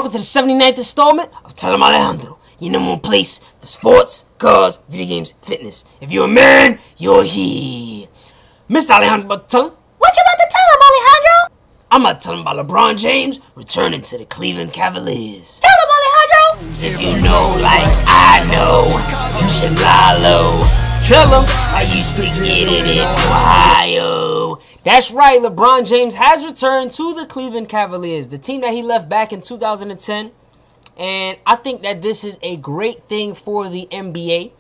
welcome to the 79th installment of Em Alejandro, your number one place for sports, cars, video games, fitness. If you're a man, you're here. Mr. Alejandro, about to tell him? What you about to tell him, Alejandro? I'm about to tell him about LeBron James returning to the Cleveland Cavaliers. Tell him, Alejandro! If you know like I know, you should lie low. Tell him I used to get it in Ohio. That's right, LeBron James has returned to the Cleveland Cavaliers, the team that he left back in 2010. And I think that this is a great thing for the NBA.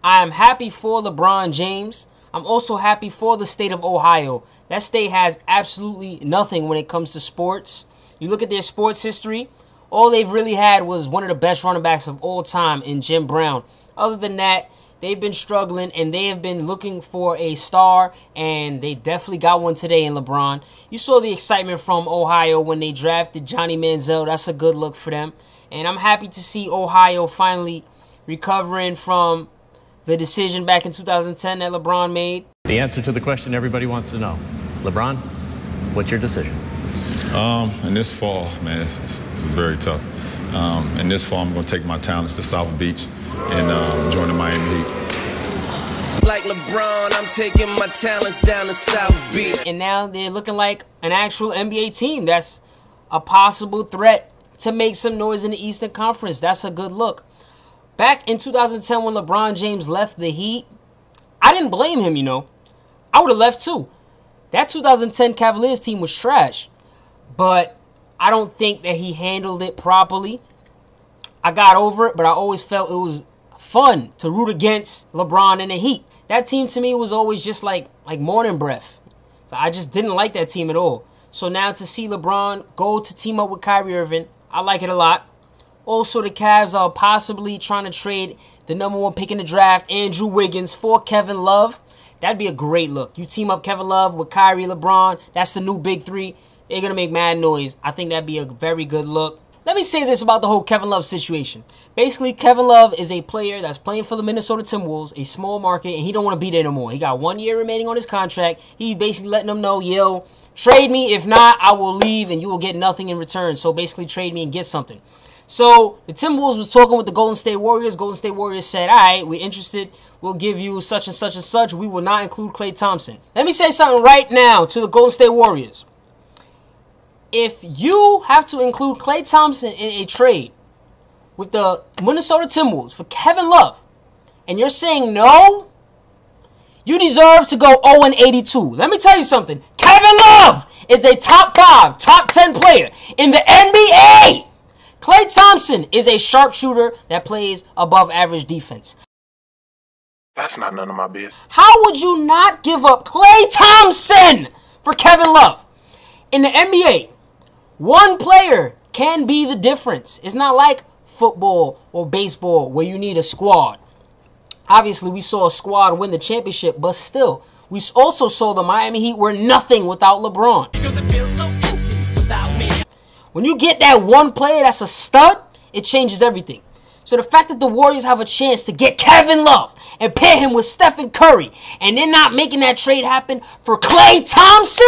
I am happy for LeBron James. I'm also happy for the state of Ohio. That state has absolutely nothing when it comes to sports. You look at their sports history, all they've really had was one of the best running backs of all time in Jim Brown. Other than that, they've been struggling, and they have been looking for a star, and they definitely got one today in LeBron. You saw the excitement from Ohio when they drafted Johnny Manziel. That's a good look for them. And I'm happy to see Ohio finally recovering from the decision back in 2010 that LeBron made. The answer to the question everybody wants to know. LeBron, what's your decision? In this fall, man, this is very tough. In this fall, I'm going to take my talents to South Beach and join the Miami Heat. Like LeBron, I'm taking my talents down to South Beach. And now they're looking like an actual NBA team that's a possible threat to make some noise in the Eastern Conference. That's a good look. Back in 2010 when LeBron James left the Heat, I didn't blame him, you know. I would have left too. That 2010 Cavaliers team was trash. But I don't think that he handled it properly. I got over it, but I always felt it was fun to root against LeBron and the Heat. That team to me was always just like morning breath. So I just didn't like that team at all. So now to see LeBron go to team up with Kyrie Irving, I like it a lot. Also, the Cavs are possibly trying to trade the number one pick in the draft, Andrew Wiggins, for Kevin Love. That'd be a great look. You team up Kevin Love with Kyrie, LeBron. That's the new big three. They're going to make mad noise. I think that'd be a very good look. Let me say this about the whole Kevin Love situation. Basically, Kevin Love is a player that's playing for the Minnesota Timberwolves, a small market, and he don't want to be there no more. He got 1 year remaining on his contract. He's basically letting them know, yo, trade me. If not, I will leave, and you will get nothing in return. So basically, trade me and get something. So the Timberwolves was talking with the Golden State Warriors. Golden State Warriors said, all right, we're interested. We'll give you such and such and such. We will not include Klay Thompson. Let me say something right now to the Golden State Warriors. If you have to include Klay Thompson in a trade with the Minnesota Timberwolves for Kevin Love, and you're saying no, you deserve to go 0-82. Let me tell you something. Kevin Love is a top 5, top 10 player in the NBA. Klay Thompson is a sharpshooter that plays above average defense. That's not none of my business. How would you not give up Klay Thompson for Kevin Love? In the NBA, one player can be the difference. It's not like football or baseball where you need a squad. Obviously, we saw a squad win the championship, but still, we also saw the Miami Heat were nothing without LeBron. When you get that one player that's a stud, it changes everything. So the fact that the Warriors have a chance to get Kevin Love and pair him with Stephen Curry, and they're not making that trade happen for Klay Thompson?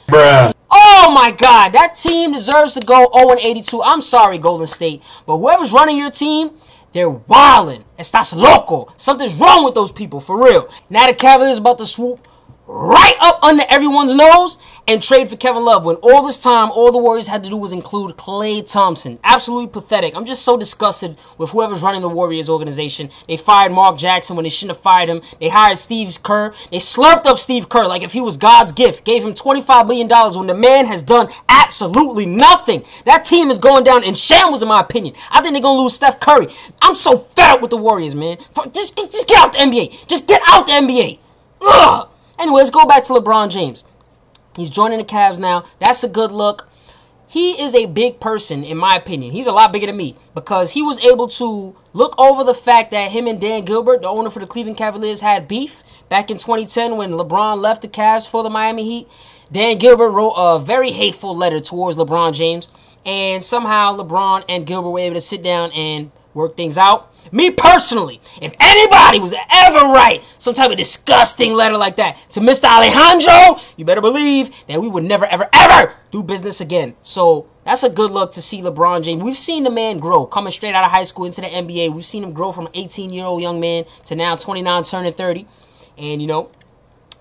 Bruh. Oh my God, that team deserves to go 0-82. I'm sorry, Golden State, but whoever's running your team, they're wildin'. Estás loco. Something's wrong with those people, for real. Now the Cavaliers about to swoop right up under everyone's nose and trade for Kevin Love when all this time, all the Warriors had to do was include Klay Thompson. Absolutely pathetic. I'm just so disgusted with whoever's running the Warriors organization. They fired Mark Jackson when they shouldn't have fired him. They hired Steve Kerr. They slurped up Steve Kerr like if he was God's gift. Gave him $25 million when the man has done absolutely nothing. That team is going down in shambles in my opinion. I think they're going to lose Steph Curry. I'm so fed up with the Warriors, man. Just get out the NBA. Just get out the NBA. Ugh. Anyway, let's go back to LeBron James. He's joining the Cavs now. That's a good look. He is a big person, in my opinion. He's a lot bigger than me because he was able to look over the fact that him and Dan Gilbert, the owner for the Cleveland Cavaliers, had beef back in 2010 when LeBron left the Cavs for the Miami Heat. Dan Gilbert wrote a very hateful letter towards LeBron James, and somehow LeBron and Gilbert were able to sit down and work things out. Me personally, if anybody was to ever write some type of disgusting letter like that to Mr. Alejandro, you better believe that we would never, ever, ever do business again. So that's a good look to see LeBron James. We've seen the man grow, coming straight out of high school into the NBA. We've seen him grow from an 18-year-old young man to now 29, turning 30. And, you know,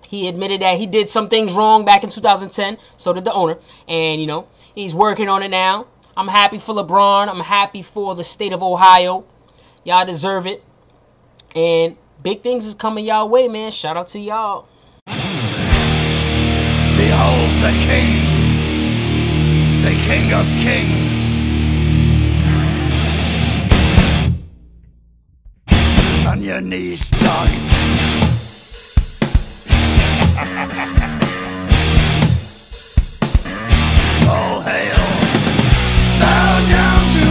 he admitted that he did some things wrong back in 2010. So did the owner. And, you know, he's working on it now. I'm happy for LeBron. I'm happy for the state of Ohio. Y'all deserve it. And big things is coming y'all way, man. Shout out to y'all. Behold the King of Kings. On your knees, dog. All hail. Bow down to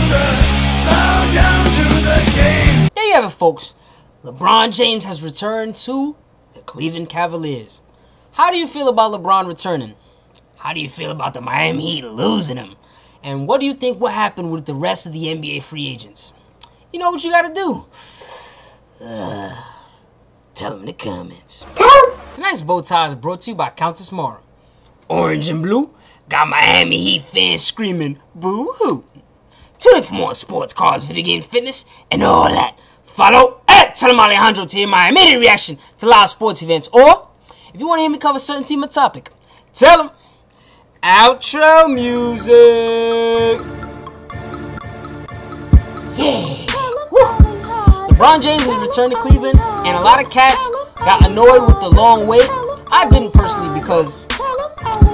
the king. There you have it, folks. LeBron James has returned to the Cleveland Cavaliers. How do you feel about LeBron returning? How do you feel about the Miami Heat losing him? And what do you think will happen with the rest of the NBA free agents? You know what you gotta do. Tell them in the comments. Tonight's bow tie is brought to you by Countess Mara. Orange and blue got Miami Heat fans screaming boo-hoo. Tune in for more sports, cars, video game, fitness, and all that. Follow at Em Alejandro to hear my immediate reaction to live sports events. Or, if you want to hear me cover a certain team or topic, tell them. Outro music. Yeah. Woo. LeBron James has returned to Cleveland, and a lot of cats got annoyed with the long wait. I didn't personally, because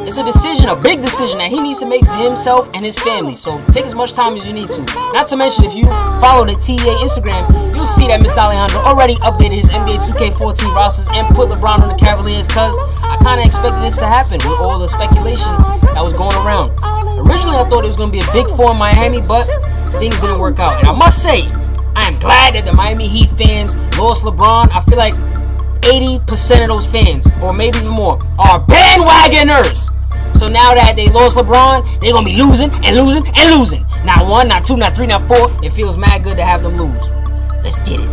it's a decision, a big decision that he needs to make for himself and his family. So take as much time as you need to. Not to mention, if you follow the TA Instagram, you'll see that Mr. Alejandro already updated his NBA 2K14 rosters and put LeBron on the Cavaliers, because I kind of expected this to happen with all the speculation that was going around. Originally, I thought it was going to be a big four in Miami, but things didn't work out. And I must say, I am glad that the Miami Heat fans lost LeBron. I feel like 80% of those fans, or maybe even more, are bandwagoners. So now that they lost LeBron, they're going to be losing and losing and losing. Not one, not two, not three, not four. It feels mad good to have them lose. Let's get it.